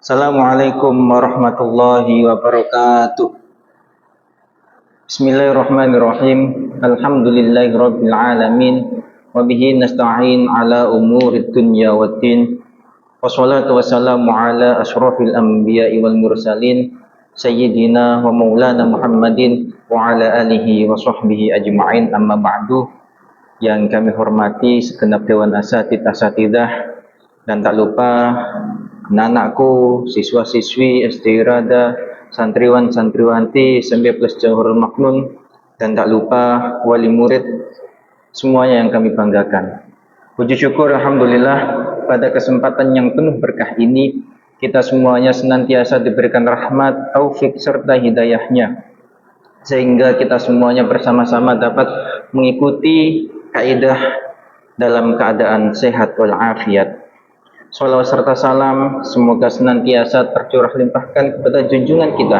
Assalamualaikum warahmatullahi wabarakatuh. Bismillahirrahmanirrahim. Alhamdulillahirabbil alamin wa bihi nasta'in ala umurid dunya waddin. Wassalatu wassalamu ala asyrafil anbiya'i wal mursalin sayyidina wa maulana Muhammadin wa ala alihi wa sahbihi ajma'in, amma ba'du. Yang kami hormati segenap dewan asatidah dan tak lupa anak-anakku, siswa-siswi SD Irada, santriwan-santriwanti SMP Plus Johor Maknun, dan tak lupa wali murid semuanya yang kami banggakan. Puji syukur alhamdulillah pada kesempatan yang penuh berkah ini kita semuanya senantiasa diberikan rahmat, taufik serta hidayahnya, sehingga kita semuanya bersama-sama dapat mengikuti kaidah dalam keadaan sehat walafiat. Salawat serta salam semoga senantiasa tercurah limpahkan kepada junjungan kita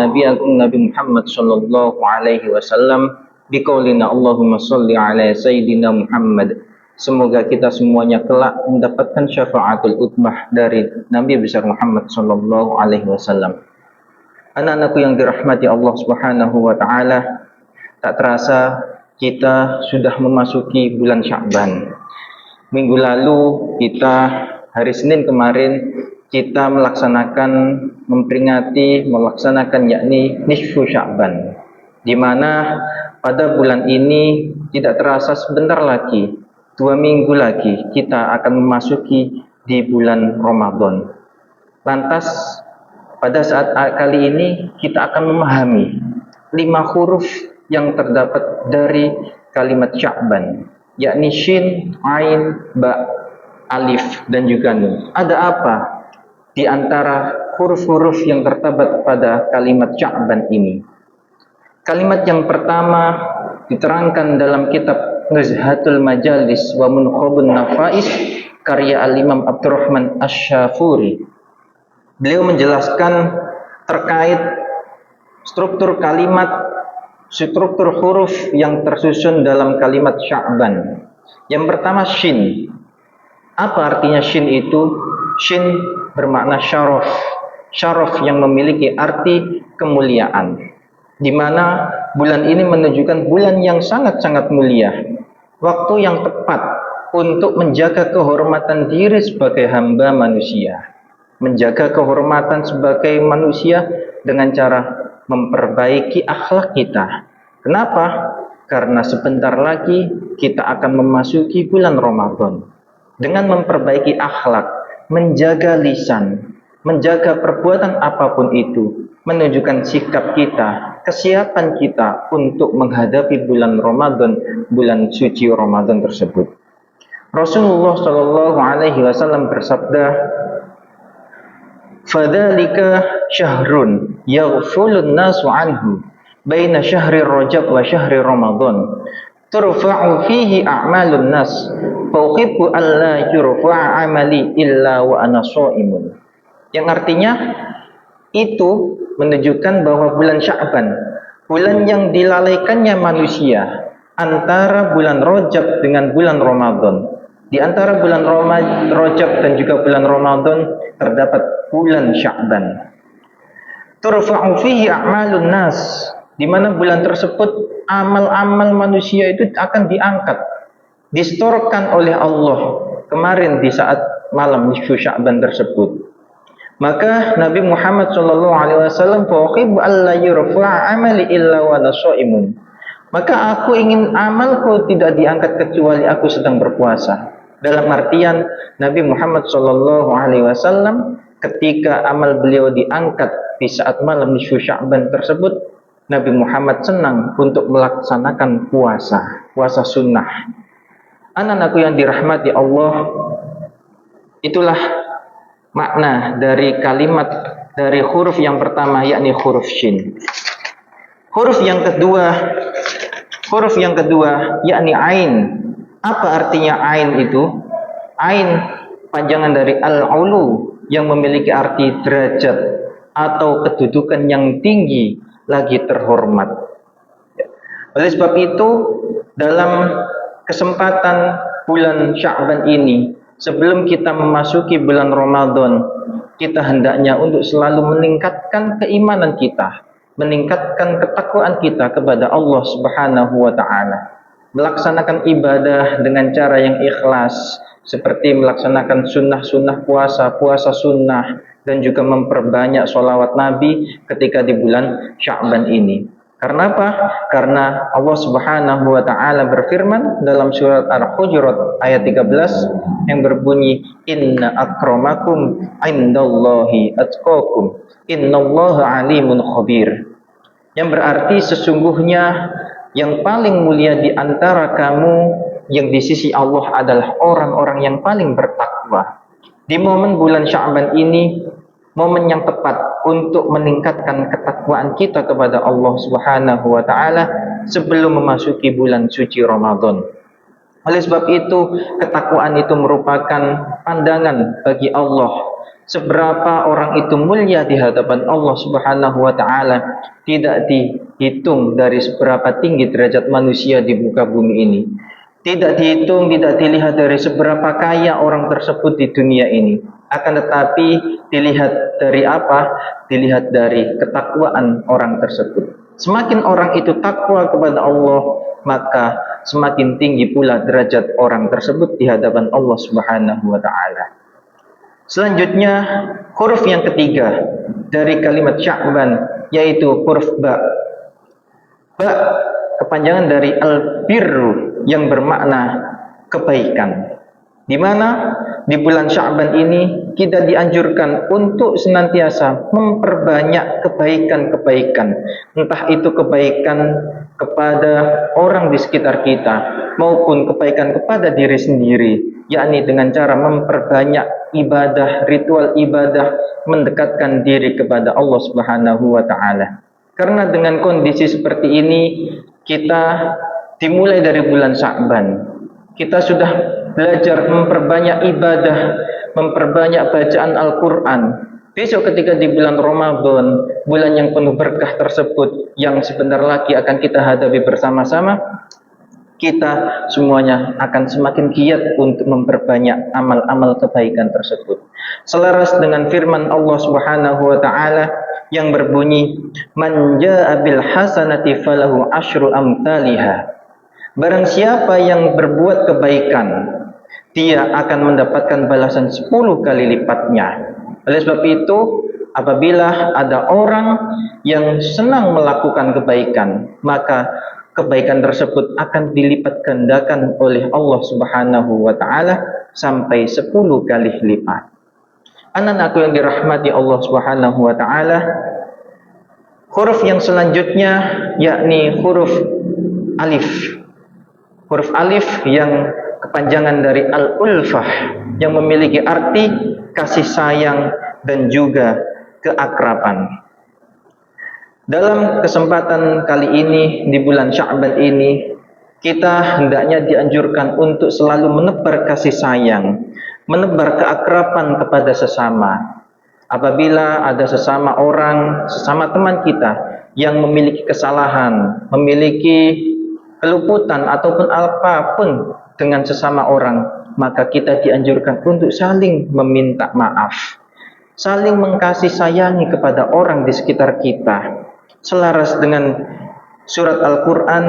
Nabi Agung Nabi Muhammad sallallahu alaihi wasallam biqaulina Allahumma shalli ala sayyidina Muhammad. Semoga kita semuanya kelak mendapatkan syafaatul utmah dari Nabi besar Muhammad sallallahu alaihi wasallam. Anak-anakku yang dirahmati Allah Subhanahu wa taala, tak terasa kita sudah memasuki bulan Sya'ban. Minggu lalu hari Senin kemarin kita melaksanakan yakni nisfu Sya'ban, di mana pada bulan ini tidak terasa sebentar lagi, 2 minggu lagi kita akan memasuki di bulan Ramadan. Lantas pada saat kali ini kita akan memahami 5 huruf yang terdapat dari kalimat Sya'ban, yakni shin, ain, ba, alif, dan juga nun. Ada apa di antara huruf-huruf yang terdapat pada kalimat Sya'ban ini? Kalimat yang pertama diterangkan dalam kitab Nuzhatul Majalis wa Munqabun Nafais karya Al-Imam Abdurrahman Asy-Syafuri. Beliau menjelaskan terkait struktur huruf yang tersusun dalam kalimat Sya'ban. Yang pertama shin. Apa artinya shin itu? Shin bermakna syaraf. Syaraf yang memiliki arti kemuliaan, di mana bulan ini menunjukkan bulan yang sangat-sangat mulia, waktu yang tepat untuk menjaga kehormatan diri sebagai hamba manusia, menjaga kehormatan sebagai manusia dengan cara memperbaiki akhlak kita. Kenapa? Karena sebentar lagi kita akan memasuki bulan Ramadan. Dengan memperbaiki akhlak, menjaga lisan, menjaga perbuatan apapun itu, menunjukkan sikap kita, kesiapan kita untuk menghadapi bulan Ramadan, bulan suci Ramadan tersebut. Rasulullah Shallallahu Alaihi Wasallam bersabda, "Fadzalika syahrun yaghfulun nasu anhu baina syahri Rajab wa syahri Ramadan. Turfa'u fihi a'malun nas. Fauhibbu alla yurfa'a amali illa wa ana shaimun." Yang artinya itu menunjukkan bahwa bulan Sya'ban, bulan yang dilalaikannya manusia antara bulan Rajab dengan bulan Ramadan. Di antara bulan Rajab dan juga bulan Ramadan terdapat bulan Sya'ban. Turfa'u fihi a'malun nas, di mana bulan tersebut amal-amal manusia itu akan diangkat, distorkan oleh Allah kemarin di saat malam nisfu Sya'ban tersebut. Maka Nabi Muhammad SAW alla yurfa'a amali illa wa ana shaimun. Maka aku ingin amalku tidak diangkat kecuali aku sedang berpuasa. Dalam artian Nabi Muhammad SAW ketika amal beliau diangkat di saat malam nisfu Sya'ban tersebut, Nabi Muhammad senang untuk melaksanakan puasa sunnah. Anak-anakku yang dirahmati Allah, itulah makna dari kalimat dari huruf yang pertama, yakni huruf shin. Huruf yang kedua yakni ain. Apa artinya ain itu? Ain panjangan dari al-ulu yang memiliki arti derajat atau kedudukan yang tinggi lagi terhormat. Oleh sebab itu, dalam kesempatan bulan Sya'ban ini, sebelum kita memasuki bulan Ramadan, kita hendaknya untuk selalu meningkatkan keimanan kita, meningkatkan ketakwaan kita kepada Allah Subhanahu wa taala. Melaksanakan ibadah dengan cara yang ikhlas, seperti melaksanakan sunnah-sunnah puasa, puasa sunnah, dan juga memperbanyak sholawat Nabi ketika di bulan Sya'ban ini. Karena apa? Karena Allah Subhanahu wa taala berfirman dalam surat Al-Hujurat ayat 13 yang berbunyi, inna akramakum indallahi atqakum innallaha alimun khabir. Yang berarti sesungguhnya yang paling mulia di antara kamu yang di sisi Allah adalah orang-orang yang paling bertakwa. Di momen bulan Sya'ban ini, momen yang tepat untuk meningkatkan ketakwaan kita kepada Allah Subhanahu wa taala sebelum memasuki bulan suci Ramadan. Oleh sebab itu, ketakwaan itu merupakan pandangan bagi Allah. Seberapa orang itu mulia di hadapan Allah Subhanahu wa taala tidak dihitung dari seberapa tinggi derajat manusia di muka bumi ini. Tidak dihitung, tidak dilihat dari seberapa kaya orang tersebut di dunia ini. Akan tetapi dilihat dari apa? Dilihat dari ketakwaan orang tersebut. Semakin orang itu takwa kepada Allah, maka semakin tinggi pula derajat orang tersebut di hadapan Allah Subhanahu wa taala. Selanjutnya, huruf yang ketiga dari kalimat Sya'ban yaitu huruf ba. Ba kepanjangan dari al-birru yang bermakna kebaikan. Di mana di bulan Sya'ban ini kita dianjurkan untuk senantiasa memperbanyak kebaikan-kebaikan. Entah itu kebaikan kepada orang di sekitar kita maupun kebaikan kepada diri sendiri, yakni dengan cara memperbanyak ibadah, ritual ibadah, mendekatkan diri kepada Allah Subhanahu wa taala. Karena dengan kondisi seperti ini, kita dimulai dari bulan Sya'ban, kita sudah belajar memperbanyak ibadah, memperbanyak bacaan Al-Quran. Besok ketika di bulan Ramadan, bulan yang penuh berkah tersebut, yang sebentar lagi akan kita hadapi bersama-sama, kita semuanya akan semakin giat untuk memperbanyak amal-amal kebaikan tersebut. Selaras dengan firman Allah Subhanahu wa taala yang berbunyi, man jaa'a bil hasanati falahu asyru amsalihha. Barang siapa yang berbuat kebaikan, dia akan mendapatkan balasan 10 kali lipatnya. Oleh sebab itu, apabila ada orang yang senang melakukan kebaikan, maka kebaikan tersebut akan dilipat gandakan oleh Allah Subhanahu wa taala sampai 10 kali lipat. Anak-anakku yang dirahmati Allah Subhanahu wa taala, huruf yang selanjutnya yakni huruf alif. Huruf alif yang kepanjangan dari al-ulfah yang memiliki arti kasih sayang dan juga keakraban. Dalam kesempatan kali ini di bulan Sya'ban ini, kita hendaknya dianjurkan untuk selalu menebar kasih sayang, menebar keakraban kepada sesama. Apabila ada sesama orang, sesama teman kita yang memiliki kesalahan, memiliki keluputan ataupun apapun dengan sesama orang, maka kita dianjurkan untuk saling meminta maaf, saling mengkasih sayangi kepada orang di sekitar kita. Selaras dengan surat Al-Quran,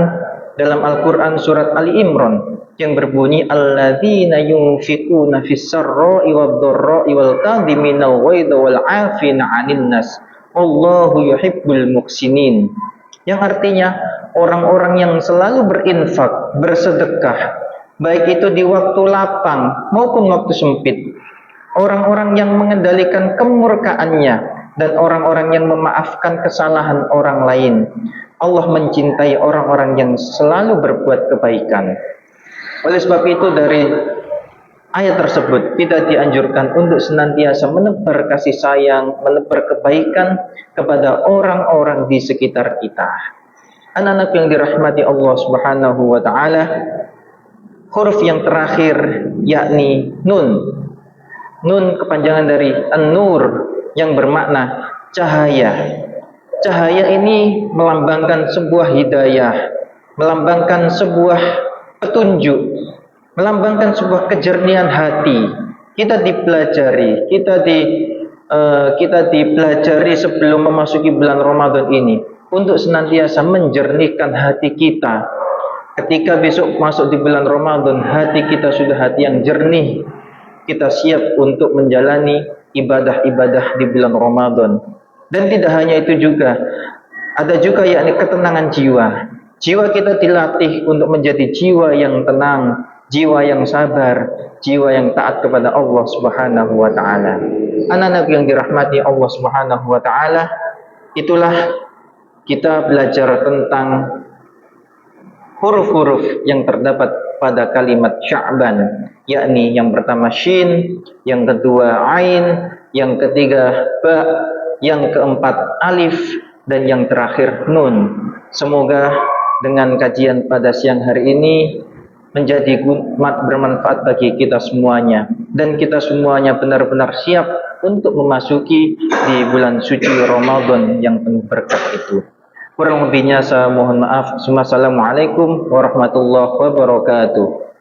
dalam Al-Quran surat Ali Imran yang berbunyi, alladzina yunfiquna fis sarra'i wad dharra'i wal kadhiminal ghaidha wal 'afina 'anil nas wallahu yuhibbul muhsinin. Yang artinya orang-orang yang selalu berinfak, bersedekah, baik itu di waktu lapang maupun waktu sempit. Orang-orang yang mengendalikan kemurkaannya dan orang-orang yang memaafkan kesalahan orang lain. Allah mencintai orang-orang yang selalu berbuat kebaikan. Oleh sebab itu dari ayat tersebut kita dianjurkan untuk senantiasa menebar kasih sayang, menebar kebaikan kepada orang-orang di sekitar kita. Anak-anak yang dirahmati Allah Subhanahu wa taala, huruf yang terakhir yakni nun. Nun kepanjangan dari an-nur yang bermakna cahaya. Cahaya ini melambangkan sebuah hidayah, melambangkan sebuah petunjuk, melambangkan sebuah kejernihan hati. Kita dipelajari, kita kita dipelajari sebelum memasuki bulan Ramadan ini untuk senantiasa menjernihkan hati kita. Ketika besok masuk di bulan Ramadan, hati kita sudah hati yang jernih. Kita siap untuk menjalani ibadah-ibadah di bulan Ramadan. Dan tidak hanya itu juga, ada juga yakni ketenangan jiwa. Jiwa kita dilatih untuk menjadi jiwa yang tenang, jiwa yang sabar, jiwa yang taat kepada Allah Subhanahu wa taala. Anak-anak yang dirahmati Allah Subhanahu wa taala, itulah kita belajar tentang huruf-huruf yang terdapat pada kalimat Sya'ban, yakni yang pertama shin, yang kedua ain, yang ketiga ba, yang keempat alif, dan yang terakhir nun. Semoga dengan kajian pada siang hari ini menjadi bermanfaat bagi kita semuanya, dan kita semuanya benar-benar siap untuk memasuki di bulan suci Ramadan yang penuh berkah itu. Kurang lebihnya saya mohon maaf. Assalamualaikum warahmatullahi wabarakatuh.